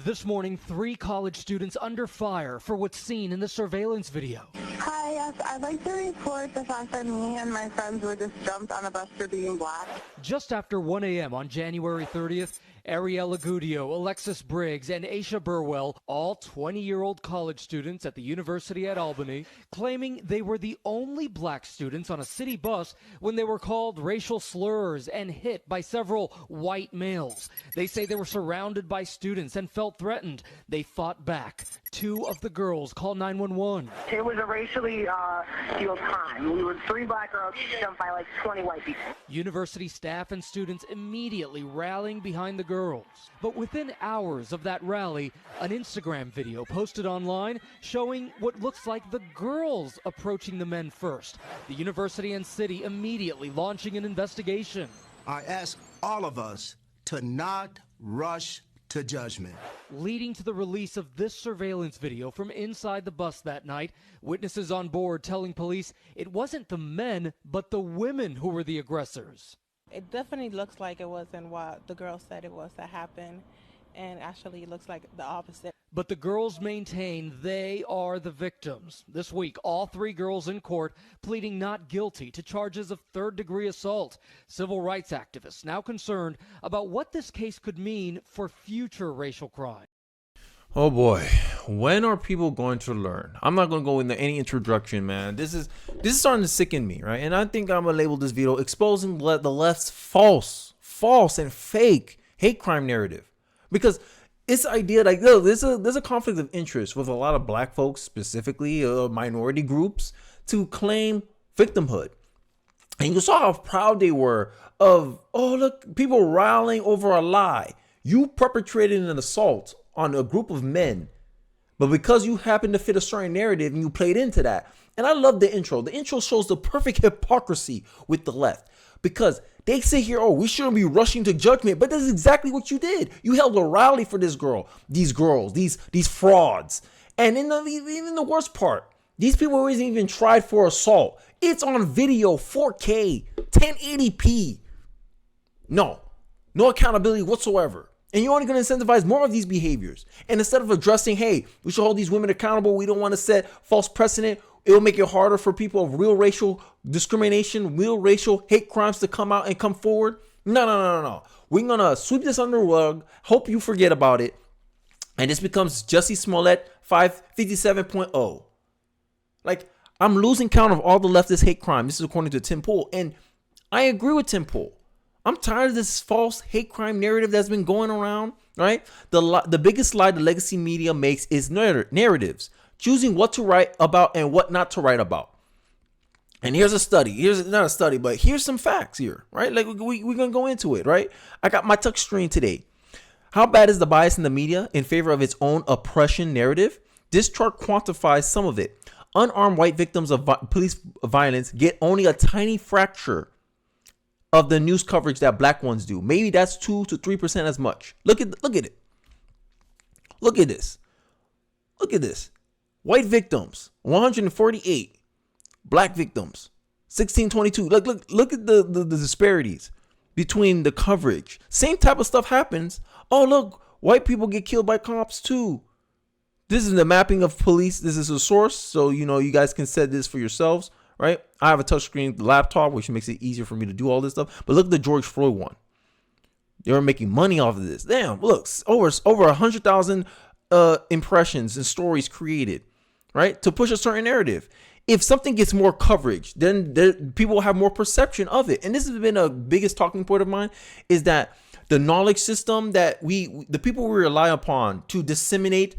This morning, 3 college students under fire for what's seen in the surveillance video. Hi, yes, I'd like to report the fact that me and my friends were just jumped on a bus for being black. Just after 1 a.m. on January 30th, Ariella Gudio, Alexis Briggs, and Aisha Burwell, all 20-year-old college students at the University at Albany, claiming they were the only black students on a city bus when they were called racial slurs and hit by several white males. They say they were surrounded by students and felt threatened. They fought back. 2 of the girls called 911. It was a racially fueled crime. We were 3 black girls jumped by like 20 white people. University staff and students immediately rallying behind the girls. But within hours of that rally, an Instagram video posted online showing what looks like the girls approaching the men first. The university and city immediately launching an investigation. I ask all of us to not rush to judgment. Leading to the release of this surveillance video from inside the bus that night, witnesses on board telling police it wasn't the men, but the women who were the aggressors. It definitely looks like it wasn't what the girl said it was that happened, and actually it looks like the opposite. But the girls maintain they are the victims. This week, all 3 girls in court pleading not guilty to charges of third-degree assault. Civil rights activists now concerned about what this case could mean for future racial crime. Oh boy, when are people going to learn? I'm not going to go into any introduction, man. This is starting to sicken me, right? And I think I'm going to label this video exposing the left's false and fake hate crime narrative. Because it's the idea like, yo, there's a conflict of interest with a lot of black folks, specifically minority groups, to claim victimhood. And you saw how proud they were of, oh, look, people rallying over a lie. You perpetrated an assault on a group of men, but because you happen to fit a certain narrative and you played into that. And I love the intro. The intro shows the perfect hypocrisy with the left, because they say here, oh, we shouldn't be rushing to judgment, but that's exactly what you did. You held a rally for this girl, these girls, these frauds. And even the worst part, these people weren't even tried for assault. It's on video, 4K, 1080p. No accountability whatsoever. And you're only going to incentivize more of these behaviors. And instead of addressing, hey, we should hold these women accountable, we don't want to set false precedent, it'll make it harder for people of real racial discrimination, real racial hate crimes to come out and come forward. No. We're going to sweep this under the rug, hope you forget about it, and this becomes Jussie Smollett 557.0. Like, I'm losing count of all the leftist hate crime. This is according to Tim Pool. And I agree with Tim Pool. I'm tired of this false hate crime narrative that's been going around, right? The biggest lie the legacy media makes is narratives, choosing what to write about and what not to write about. And here's a study. Here's not a study, but here's some facts here, right? Like we're going to go into it, right? I got my touch screen today. How bad is the bias in the media in favor of its own oppression narrative? This chart quantifies some of it. Unarmed white victims of police violence get only a tiny fraction of the news coverage that black ones do. Maybe that's 2 to 3% as much. Look at it. Look at this. White victims, 148. Black victims, 1622. Look at the disparities between the coverage. Same type of stuff happens. Oh, look, white people get killed by cops too. This is the mapping of police. This is a source, so you guys can set this for yourselves. Right? I have a touchscreen laptop, which makes it easier for me to do all this stuff. But look at the George Floyd one. They were making money off of this. Damn, look, over 100,000 impressions and stories created, right? To push a certain narrative. If something gets more coverage, then people will have more perception of it. And this has been a biggest talking point of mine, is that the knowledge system that the people we rely upon to disseminate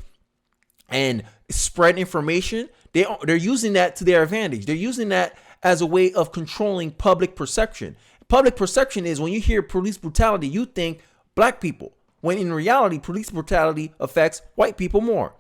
and spread information, they're using that to their advantage. They're using that as a way of controlling public perception. Public perception is when you hear police brutality, you think black people, when in reality, police brutality affects white people more.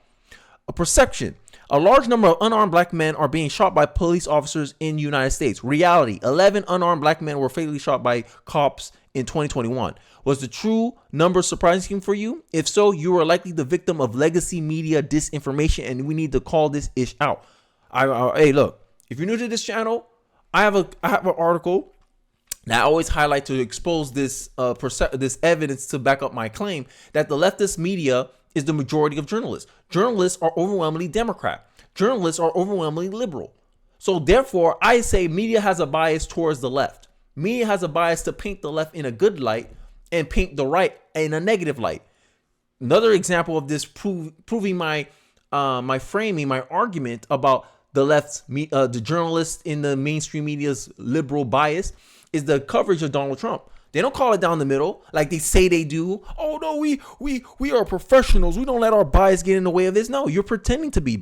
A perception. A large number of unarmed black men are being shot by police officers in the United States. Reality. 11 unarmed black men were fatally shot by cops in 2021. Was the true number surprising for you? If so, you are likely the victim of legacy media disinformation, and we need to call this ish out. Hey, look, if you're new to this channel, I have an article that I always highlight to expose this this evidence to back up my claim that the leftist media is the majority of journalists. Journalists are overwhelmingly Democrat. Journalists are overwhelmingly liberal. So therefore, I say media has a bias towards the left. Media has a bias to paint the left in a good light and paint the right in a negative light. Another example of this proving my my argument about the left's the journalists in the mainstream media's liberal bias is the coverage of Donald Trump. They don't call it down the middle like they say they do. Oh no, we are professionals. We don't let our bias get in the way of this. No, you're pretending to be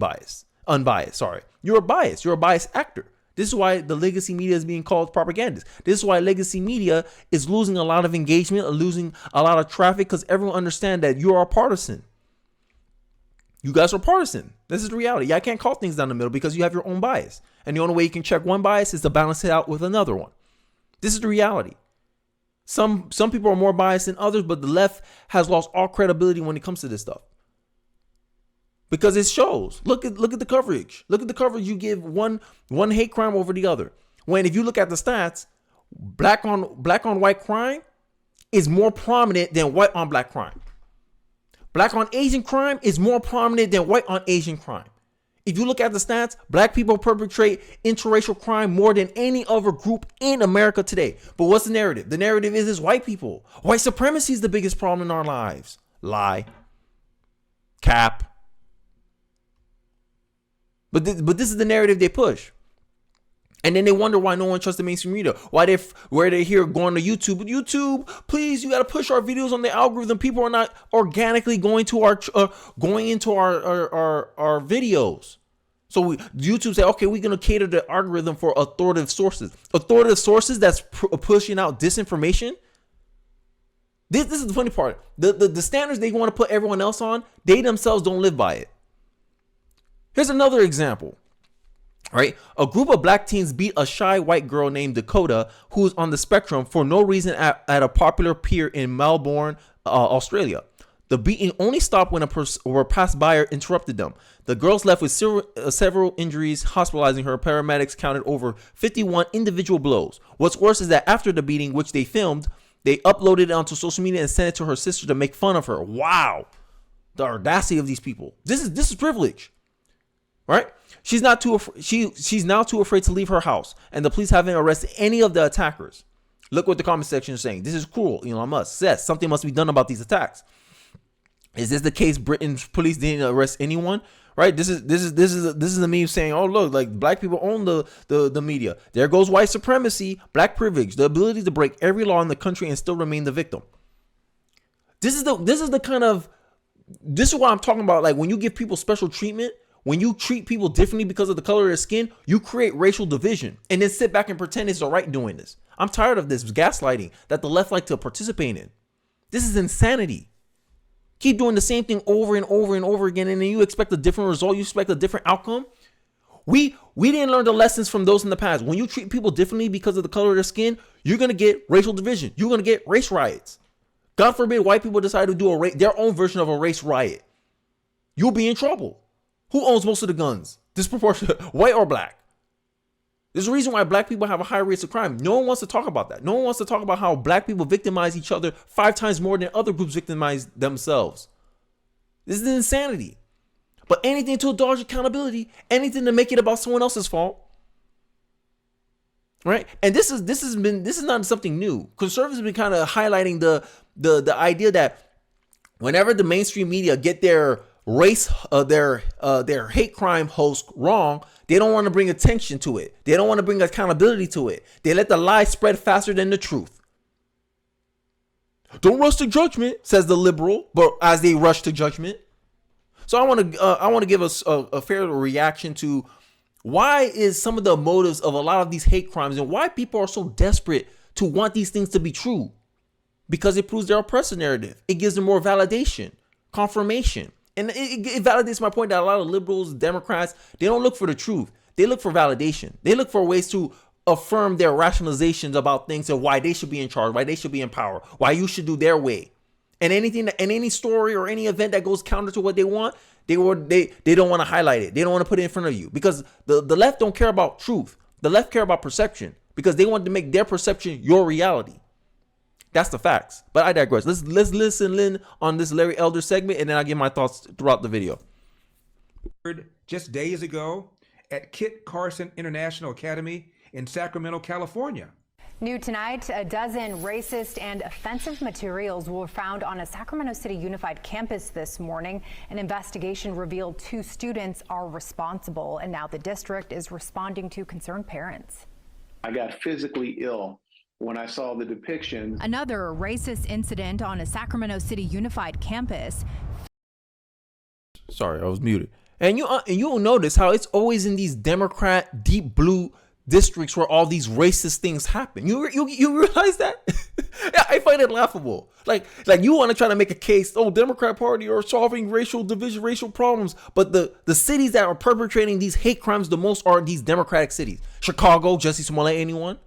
unbiased. Sorry, you're biased. You're a biased actor. This is why the legacy media is being called propagandist. This is why legacy media is losing a lot of engagement, losing a lot of traffic, because everyone understands that you are partisan. You guys are partisan. This is the reality. I can't call things down the middle because you have your own bias. And the only way you can check one bias is to balance it out with another one. This is the reality. Some people are more biased than others, but the left has lost all credibility when it comes to this stuff. Because it shows. Look at the coverage. Look at the coverage. You give one hate crime over the other. When if you look at the stats, black on white crime is more prominent than white on black crime. Black on Asian crime is more prominent than white on Asian crime. If you look at the stats, black people perpetrate interracial crime more than any other group in America today. But what's the narrative? The narrative is white people. White supremacy is the biggest problem in our lives. Lie. Cap. But this is the narrative they push. And then they wonder why no one trusts the mainstream media. Where they're here going to YouTube. But YouTube, please, you got to push our videos on the algorithm. People are not organically going to our videos. So YouTube say, okay, we're going to cater the algorithm for authoritative sources. Authoritative sources that's pushing out disinformation. This is the funny part. The standards they want to put everyone else on, they themselves don't live by it. Here's another example. Right? A group of black teens beat a shy white girl named Dakota who was on the spectrum for no reason at a popular pier in Melbourne, Australia. The beating only stopped when a passerby interrupted them. The girls left with several injuries, hospitalizing her. Paramedics counted over 51 individual blows. What's worse is that after the beating, which they filmed, they uploaded it onto social media and sent it to her sister to make fun of her. Wow. The audacity of these people. This is privilege. Right? She's now too afraid to leave her house, and the police haven't arrested any of the attackers. Look what the comment section is saying. This is cruel. Elon Musk says something must be done about these attacks. Is this the case? Britain's police didn't arrest anyone, right? This is the meme saying, oh look, like black people own the media. There goes white supremacy, black privilege, the ability to break every law in the country and still remain the victim. This is what I'm talking about. Like when you give people special treatment. When you treat people differently because of the color of their skin, you create racial division and then sit back and pretend it's the right doing this. I'm tired of this gaslighting that the left like to participate in. This is insanity. Keep doing the same thing over and over and over again, and then you expect a different result. You expect a different outcome. We didn't learn the lessons from those in the past. When you treat people differently because of the color of their skin, you're going to get racial division. You're going to get race riots. God forbid white people decide to do their own version of a race riot. You'll be in trouble. Who owns most of the guns? Disproportionate, white or black? There's a reason why black people have a higher rate of crime. No one wants to talk about that. No one wants to talk about how black people victimize each other 5 times more than other groups victimize themselves. This is insanity. But anything to dodge accountability, anything to make it about someone else's fault. Right? And this is not something new. Conservatives have been kind of highlighting the idea that whenever the mainstream media get their their hate crime host wrong, they don't want to bring attention to it. They don't want to bring accountability to it. They let the lie spread faster than the truth. Don't rush to judgment, says the liberal, but as they rush to judgment. So I want to give us a fair reaction to why is some of the motives of a lot of these hate crimes and why people are so desperate to want these things to be true. Because it proves their oppressor narrative. It gives them more validation, confirmation. And it validates my point that a lot of liberals, Democrats, they don't look for the truth. They look for validation. They look for ways to affirm their rationalizations about things of why they should be in charge, why they should be in power, why you should do their way. And any story or any event that goes counter to what they want, they don't want to highlight it. They don't want to put it in front of you because the left don't care about truth. The left care about perception because they want to make their perception your reality. That's the facts. But I digress. Let's listen in on this Larry Elder segment, and then I'll give my thoughts throughout the video. Just days ago at Kit Carson International Academy in Sacramento, California. New tonight, a dozen racist and offensive materials were found on a Sacramento City Unified campus this morning. An investigation revealed 2 students are responsible, and now the district is responding to concerned parents. I got physically ill when I saw the depiction. Another racist incident on a Sacramento City Unified campus. Sorry, I was muted. And you'll notice how it's always in these Democrat deep blue districts where all these racist things happen. You realize that? I find it laughable. Like you want to try to make a case, oh, Democrat Party are solving racial division, racial problems, but the cities that are perpetrating these hate crimes the most are these Democratic cities. Chicago, Jussie Smollett, anyone?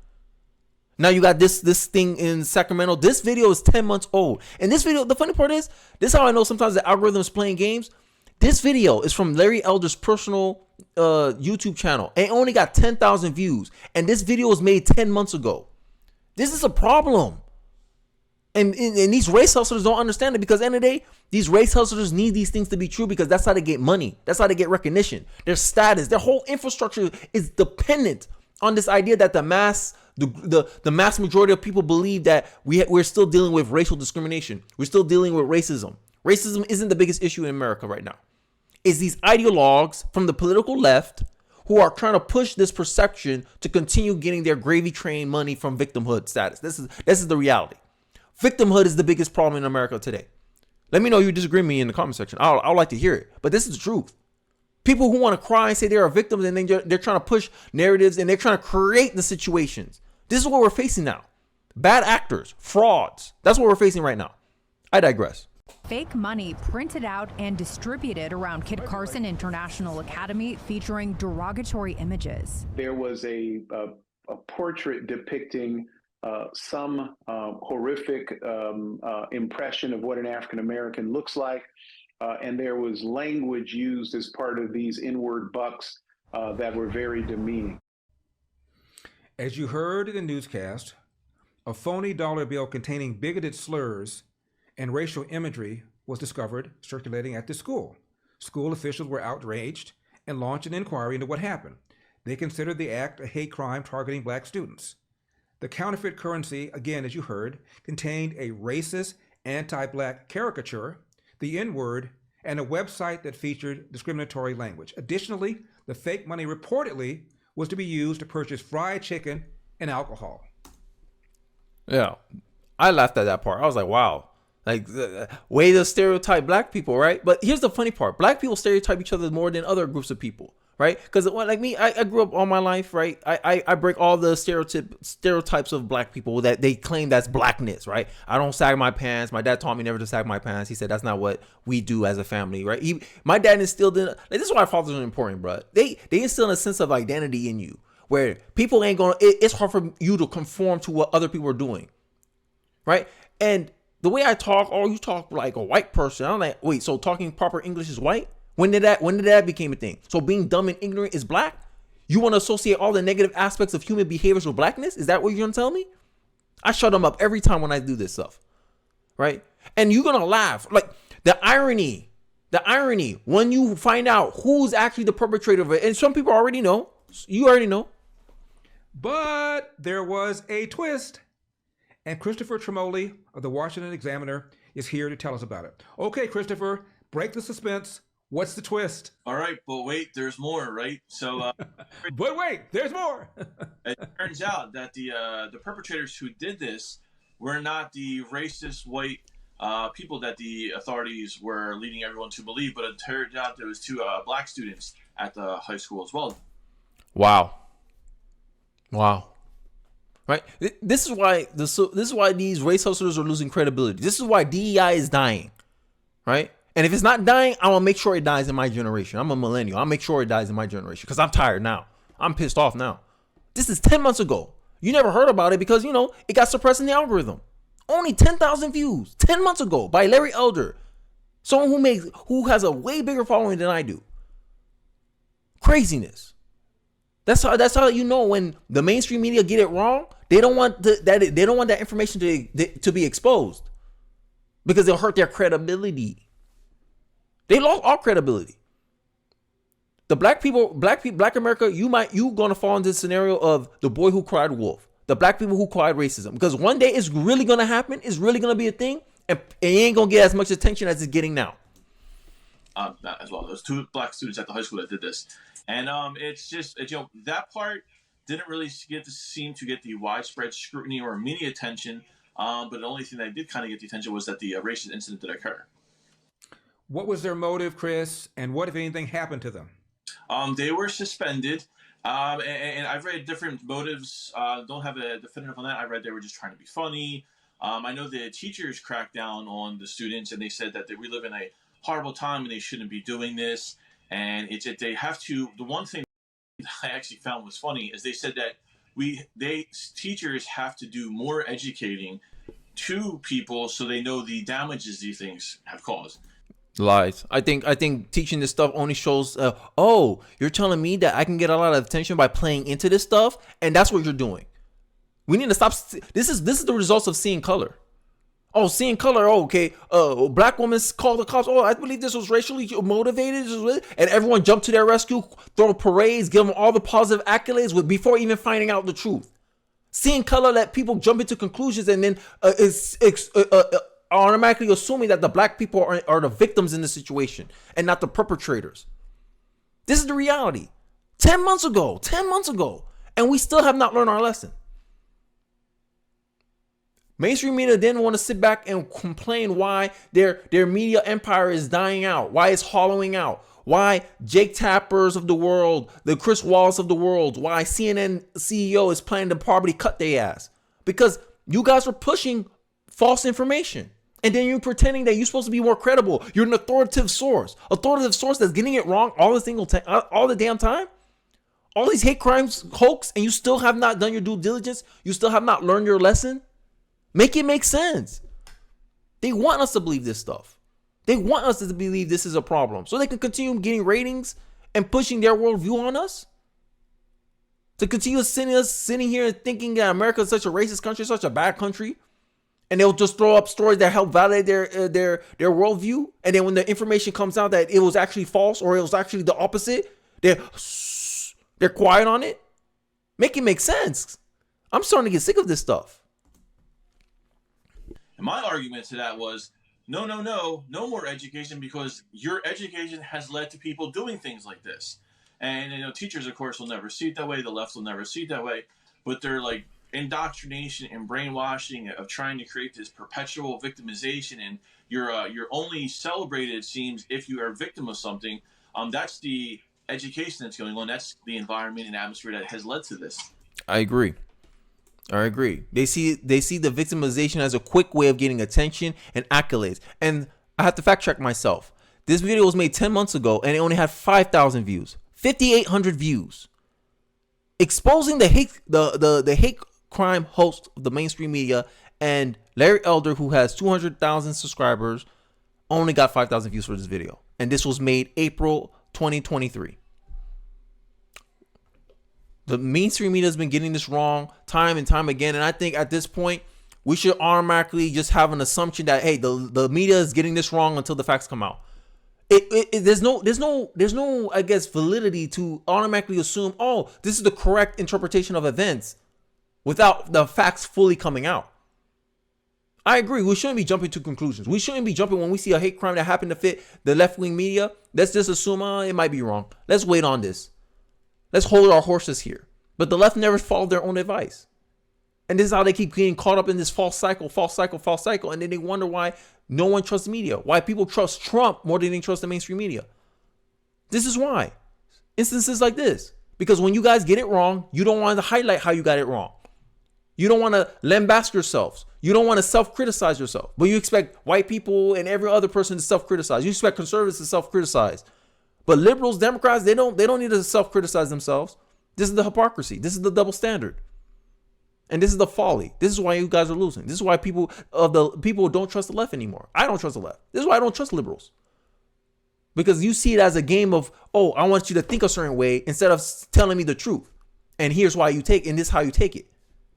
Now you got this thing in Sacramento. This video is 10 months old. And this video, the funny part is, this is how I know sometimes the algorithm is playing games. This video is from Larry Elder's personal YouTube channel. It only got 10,000 views. And this video was made 10 months ago. This is a problem. And these race hustlers don't understand it, because at the end of the day, these race hustlers need these things to be true because that's how they get money. That's how they get recognition. Their status, their whole infrastructure is dependent on this idea that the mass majority of people believe that we're still dealing with racial discrimination. We're still dealing with racism. Racism isn't the biggest issue in America right now. It's these ideologues from the political left who are trying to push this perception to continue getting their gravy train money from victimhood status. This is the reality. Victimhood is the biggest problem in America today. Let me know you disagree with me in the comment section. I'd like to hear it. But this is the truth. People who want to cry and say they are victims, and then they're trying to push narratives, and they're trying to create the situations. This is what we're facing now. Bad actors, frauds. That's what we're facing right now. I digress. Fake money printed out and distributed around Kit Carson International Academy featuring derogatory images. There was a portrait depicting some horrific impression of what an African American looks like. And there was language used as part of these N-word bucks that were very demeaning. As you heard in the newscast, a phony dollar bill containing bigoted slurs and racial imagery was discovered circulating at the school. School officials were outraged and launched an inquiry into what happened. They considered the act a hate crime targeting black students. The counterfeit currency, again, as you heard, contained a racist, anti-black caricature, the N-word, and a website that featured discriminatory language. Additionally, the fake money reportedly was to be used to purchase fried chicken and alcohol. Yeah, I laughed at that part. I was like, wow. Like, way to stereotype black people, right? But here's the funny part. Black people stereotype each other more than other groups of people, right? Because like me, I grew up all my life, right? I break all the stereotypes of black people that they claim that's blackness, right? I don't sag my pants. My dad taught me never to sag my pants. He said that's not what we do as a family, right? My dad instilled in, like, this is why fathers are important, bro. They instill a sense of identity in you where people ain't gonna, it's hard for you to conform to what other people are doing, right? And the way I talk, you talk like a white person. I'm like, wait, so talking proper English is white? When did that become a thing? So being dumb and ignorant is black? You want to associate all the negative aspects of human behaviors with blackness? Is that what you're gonna tell me? I shut them up every time when I do this stuff, right? And you're gonna laugh. Like the irony, when you find out who's actually the perpetrator of it, and some people already know. You already know. But there was a twist. And Christopher Tremoli of the Washington Examiner is here to tell us about it. Okay, Christopher, break the suspense. What's the twist? All right, but wait, there's more, right? So, but wait, there's more. It turns out that the perpetrators who did this were not the racist white people that the authorities were leading everyone to believe, but it turned out there was 2 black students at the high school as well. Wow. Right. This is why these race hustlers are losing credibility. This is why DEI is dying. Right. And if it's not dying, I'm gonna make sure it dies in my generation. I'm a millennial. I'll make sure it dies in my generation because I'm tired now. I'm pissed off now. This is 10 months ago. You never heard about it because, you know, it got suppressed in the algorithm. Only 10,000 views 10 months ago by Larry Elder, someone who has a way bigger following than I do. Craziness. That's how you know when the mainstream media get it wrong. They don't want they don't want that information to be exposed because it'll hurt their credibility. They lost all credibility. The black America, you gonna fall into the scenario of the boy who cried wolf. The black people who cried racism, because one day it's really gonna happen. It's really gonna be a thing, and it ain't gonna get as much attention as it's getting now. As well, there's 2 black students at the high school that did this, and it's just that part didn't really seem to get the widespread scrutiny or media attention. But the only thing that did kind of get the attention was that the racist incident did occur. What was their motive, Chris? And what, if anything, happened to them? They were suspended. And I've read different motives. Don't have a definitive on that. I read they were just trying to be funny. I know the teachers cracked down on the students, and they said that we live in a horrible time and they shouldn't be doing this. And they have to. The one thing I actually found was funny is they said that teachers have to do more educating to people so they know the damages these things have caused. Lies. I think teaching this stuff only shows. Oh, you're telling me that I can get a lot of attention by playing into this stuff, and that's what you're doing. We need to stop. This is the results of seeing color. Oh, seeing color. Oh, okay. Black women call the cops. Oh, I believe this was racially motivated, and everyone jumped to their rescue, throw parades, give them all the positive accolades before even finding out the truth. Seeing color let people jump into conclusions, and then automatically assuming that the black people are the victims in the situation and not the perpetrators. This is the reality. 10 months ago, and we still have not learned our lesson. Mainstream media didn't want to sit back and complain why their media empire is dying out, why it's hollowing out, why Jake Tappers of the world, the Chris Wallace of the world, why CNN CEO is planning to poverty cut their ass. Because you guys were pushing false information. And then you're pretending that you're supposed to be more credible. You're an authoritative source that's getting it wrong all the damn time. All these hate crimes, hoax, and you still have not done your due diligence. You still have not learned your lesson. Make it make sense. They want us to believe this stuff. They want us to believe this is a problem so they can continue getting ratings and pushing their worldview on us. To continue sitting here and thinking that America is such a racist country, such a bad country. And they'll just throw up stories that help validate their worldview. And then when the information comes out that it was actually false or it was actually the opposite, they're quiet on it. Make it make sense. I'm starting to get sick of this stuff. And my argument to that was, no more education, because your education has led to people doing things like this. And teachers, of course, will never see it that way. The left will never see it that way. But they're like, indoctrination and brainwashing of trying to create this perpetual victimization, and you're only celebrated, it seems, if you are a victim of something. That's the education that's going on. That's the environment and atmosphere that has led to this. I agree. They see the victimization as a quick way of getting attention and accolades. And I have to fact check myself. This video was made 10 months ago and it only had 5,000 views, 5,800 views. Exposing the hate crime host of the mainstream media, and Larry Elder, who has 200,000 subscribers, only got 5,000 views for this video. And this was made April 2023. The mainstream media has been getting this wrong time and time again. And I think at this point, we should automatically just have an assumption that, hey, the media is getting this wrong until the facts come out. There's no, I guess, validity to automatically assume, oh, this is the correct interpretation of events without the facts fully coming out. I agree. We shouldn't be jumping to conclusions. We shouldn't be jumping when we see a hate crime that happened to fit the left-wing media. Let's just assume it might be wrong. Let's wait on this. Let's hold our horses here. But the left never followed their own advice. And this is how they keep getting caught up in this false cycle. And then they wonder why no one trusts media. Why people trust Trump more than they trust the mainstream media. This is why. Instances like this. Because when you guys get it wrong, you don't want to highlight how you got it wrong. You don't want to lambast yourselves. You don't want to self-criticize yourself. But you expect white people and every other person to self-criticize. You expect conservatives to self-criticize. But liberals, Democrats, they don't need to self-criticize themselves. This is the hypocrisy. This is the double standard. And this is the folly. This is why you guys are losing. This is why people don't trust the left anymore. I don't trust the left. This is why I don't trust liberals. Because you see it as a game of, oh, I want you to think a certain way instead of telling me the truth. And here's why you take, and this is how you take it.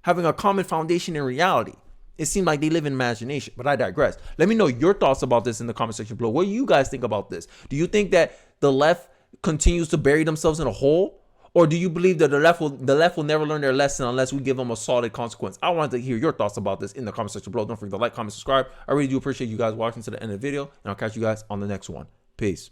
having a common foundation in reality. It seemed like they live in imagination, but I digress. Let me know your thoughts about this in the comment section below. What do you guys think about this? Do you think that the left continues to bury themselves in a hole? Or do you believe that the left will never learn their lesson unless we give them a solid consequence? I wanted to hear your thoughts about this in the comment section below. Don't forget to like, comment, subscribe. I really do appreciate you guys watching to the end of the video, and I'll catch you guys on the next one. Peace.